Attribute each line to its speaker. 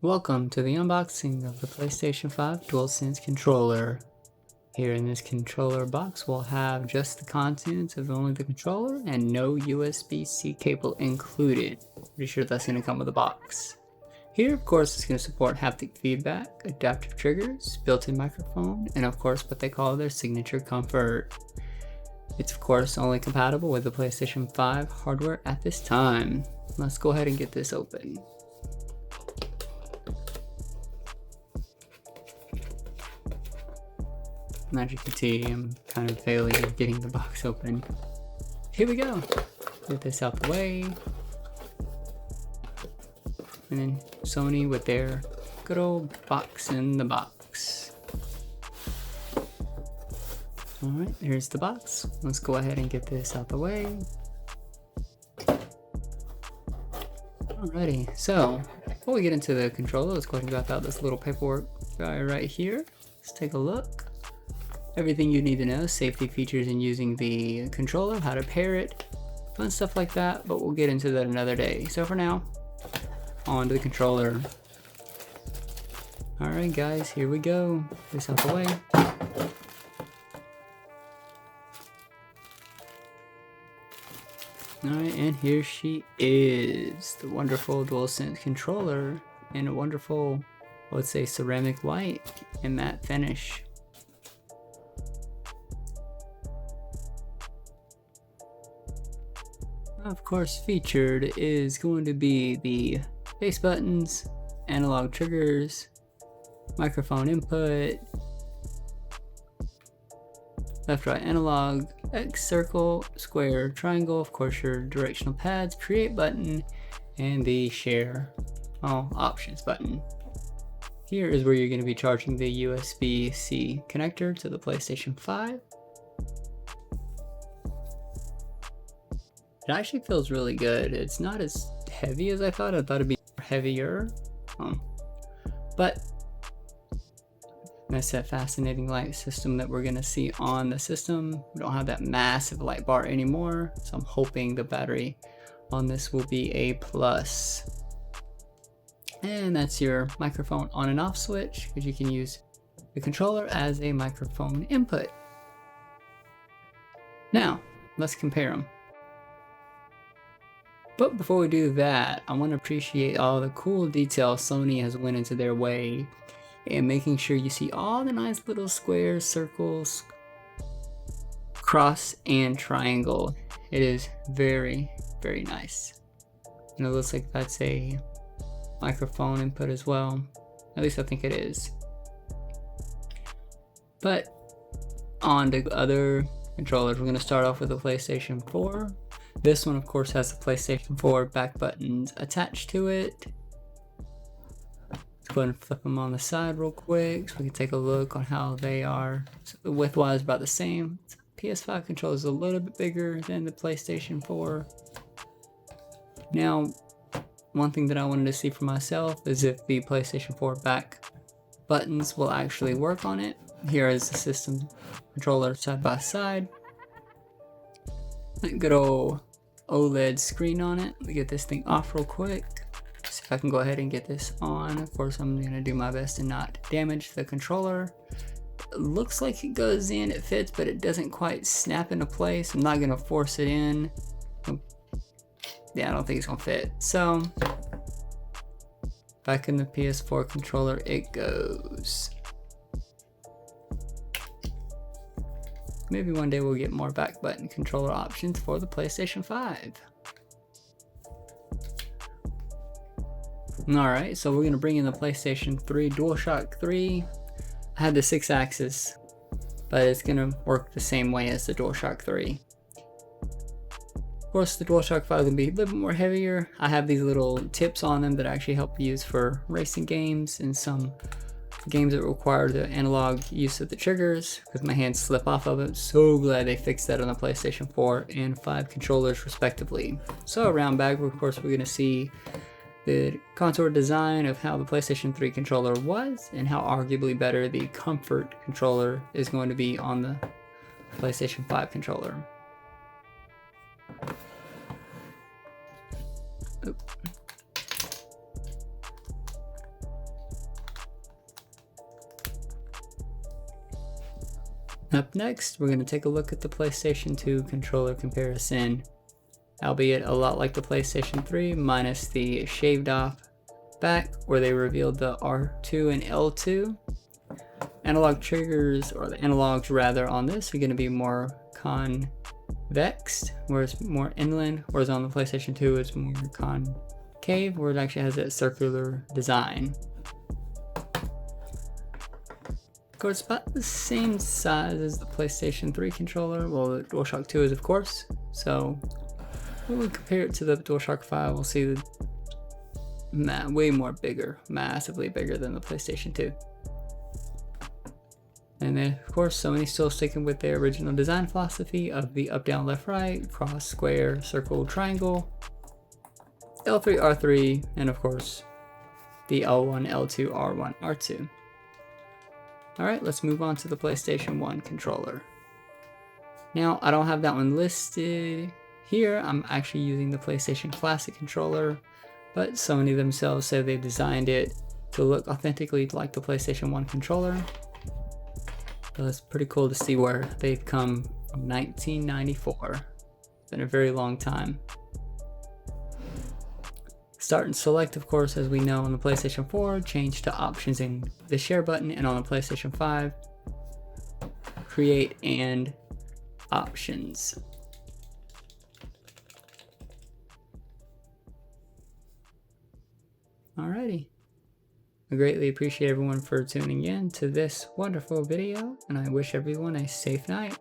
Speaker 1: Welcome to the unboxing of the PlayStation 5 DualSense controller. Here in this controller box we'll have just the contents of only the controller and no USB-C cable included. Pretty sure that's going to come with the box. Here of course it's going to support haptic feedback, adaptive triggers, built-in microphone, and of course what they call their signature comfort. It's of course only compatible with the PlayStation 5 hardware at this time. Let's go ahead and get this open. As you can see, I'm kind of failing at getting the box open. Here we go. Get this out the way. And then Sony with their good old box in the box. Alright, here's the box. Let's go ahead and get this out the way. Alrighty, so before we get into the controller, let's go ahead and grab out this little paperwork guy right here. Let's take a look. Everything you need to know, safety features in using the controller, how to pair it, fun stuff like that, but we'll get into that another day. So for now, on to the controller. Alright guys, here we go. Get this out the way. Alright, and here she is, the wonderful DualSense controller in a wonderful, let's say, ceramic white and matte finish. Of course, featured is going to be the base buttons, analog triggers, microphone input, left right analog, X circle, square, triangle, of course your directional pads, create button, and the share all options button. Here is where you're going to be charging the USB-C connector to the PlayStation 5. It actually feels really good. It's not as heavy as I thought. I thought it'd be heavier. But that's that fascinating light system that we're gonna see on the system. We don't have that massive light bar anymore, so I'm hoping the battery on this will be a plus. And that's your microphone on and off switch, because you can use the controller as a microphone input. Now, let's compare them. But before we do that, I want to appreciate all the cool details Sony has went into their way and making sure you see all the nice little squares, circles, cross, and triangle. It is very, very nice. And it looks like that's a microphone input as well. At least I think it is. But on to other controllers, we're going to start off with the PlayStation 4. This one, of course, has the PlayStation 4 back buttons attached to it. Let's go ahead and flip them on the side real quick so we can take a look on how they are. So the width-wise is about the same. PS5 controller is a little bit bigger than the PlayStation 4. Now, one thing that I wanted to see for myself is if the PlayStation 4 back buttons will actually work on it. Here is the system controller side by side. Good old OLED screen on it. Let me get this thing off real quick. See if I can go ahead and get this on. Of course, I'm gonna do my best to not damage the controller. It looks like it goes in, it fits, but it doesn't quite snap into place. I'm not gonna force it in. Yeah, I don't think it's gonna fit. So, back in the PS4 controller it goes. Maybe one day we'll get more back button controller options for the PlayStation 5. Alright, so we're going to bring in the PlayStation 3 DualShock 3. I had the 6-axis, but it's going to work the same way as the DualShock 3. Of course, the DualShock 5 is going to be a little bit more heavier. I have these little tips on them that actually help use for racing games and some games that require the analog use of the triggers because my hands slip off of it. So glad they fixed that on the PlayStation 4 and 5 controllers respectively. So around back, of course, we're going to see the contour design of how the PlayStation 3 controller was and how arguably better the comfort controller is going to be on the PlayStation 5 controller. Up next, we're going to take a look at the PlayStation 2 controller comparison, albeit a lot like the PlayStation 3 minus the shaved off back where they revealed the R2 and L2. Analog triggers, or the analogs rather, on this are going to be more convex, whereas more inland, whereas on the PlayStation 2 it's more concave, where it actually has that circular design. Of course, about the same size as the PlayStation 3 controller. Well, the DualShock 2 is, of course. So when we compare it to the DualShock 5, we'll see the way more bigger, massively bigger than the PlayStation 2. And then, of course, Sony still sticking with their original design philosophy of the up, down, left, right, cross, square, circle, triangle, L3, R3, and of course, the L1, L2, R1, R2. Alright, let's move on to the PlayStation 1 controller. Now, I don't have that one listed here. I'm actually using the PlayStation Classic controller, but Sony themselves say they designed it to look authentically like the PlayStation 1 controller. So it's pretty cool to see where they've come from 1994. It's been a very long time. Start and select, of course, as we know on the PlayStation 4, change to options in the share button, and on the PlayStation 5, create and options. Alrighty. I greatly appreciate everyone for tuning in to this wonderful video, and I wish everyone a safe night.